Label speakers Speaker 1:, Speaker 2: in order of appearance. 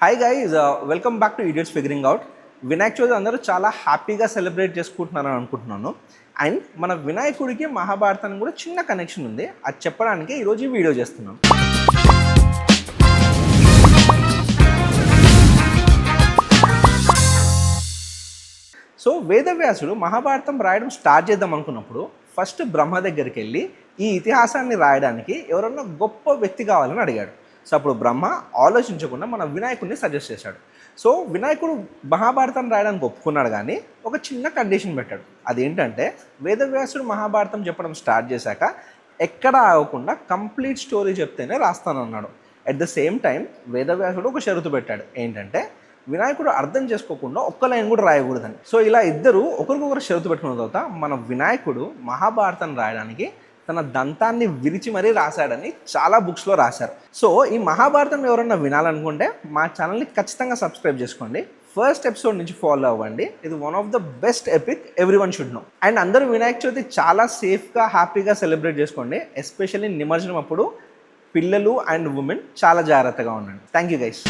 Speaker 1: Hi guys, welcome back to idiots figuring out. Vinayaka Chavithi అందరూ చాలా హ్యాపీగా సెలబ్రేట్ చేసుకుంటున్నారని అనుకుంటున్నాను. అండ్ మన వినాయకుడికి మహాభారతానికి కూడా చిన్న కనెక్షన్ ఉంది. అది చెప్పడానికి ఈరోజు ఈ వీడియో చేస్తున్నాం. సో వేదవ్యాసుడు మహాభారతం రాయడం స్టార్ట్ చేద్దాం అనుకున్నప్పుడు ఫస్ట్ బ్రహ్మ దగ్గరికి వెళ్ళి ఈ ఇతిహాసాన్ని రాయడానికి ఎవరన్నా గొప్ప వ్యక్తి కావాలని అడిగాడు. సో అప్పుడు బ్రహ్మ ఆలోచించకుండా మన వినాయకుడిని సజెస్ట్ చేశాడు. సో వినాయకుడు మహాభారతం రాయడానికి ఒప్పుకున్నాడు, కానీ ఒక చిన్న కండిషన్ పెట్టాడు. అదేంటంటే వేదవ్యాసుడు మహాభారతం చెప్పడం స్టార్ట్ చేశాక ఎక్కడ ఆగకుండా కంప్లీట్ స్టోరీ చెప్తేనే రాస్తానన్నాడు. అట్ ద సేమ్ టైం వేదవ్యాసుడు ఒక షరతు పెట్టాడు. ఏంటంటే వినాయకుడు అర్థం చేసుకోకుండా ఒక్క లైన్ కూడా రాయకూడదని. సో ఇలా ఇద్దరు ఒకరికొకరు షరతు పెట్టుకున్న తర్వాత మన వినాయకుడు మహాభారతం రాయడానికి తన దంతాన్ని విరిచి మరీ రాశాడని చాలా బుక్స్లో రాశారు. సో ఈ మహాభారతం ఎవరన్నా వినాలనుకుంటే మా ఛానల్ని ఖచ్చితంగా సబ్స్క్రైబ్ చేసుకోండి. ఫస్ట్ ఎపిసోడ్ నుంచి ఫాలో అవ్వండి. ఇది one of the best epic everyone should know. And అందరూ వినాయక చవితి చాలా సేఫ్గా హ్యాపీగా సెలబ్రేట్ చేసుకోండి. ఎస్పెషల్లీ నిమజ్జనం అప్పుడు పిల్లలు అండ్ ఉమెన్ చాలా జాగ్రత్తగా ఉండండి. Thank you guys.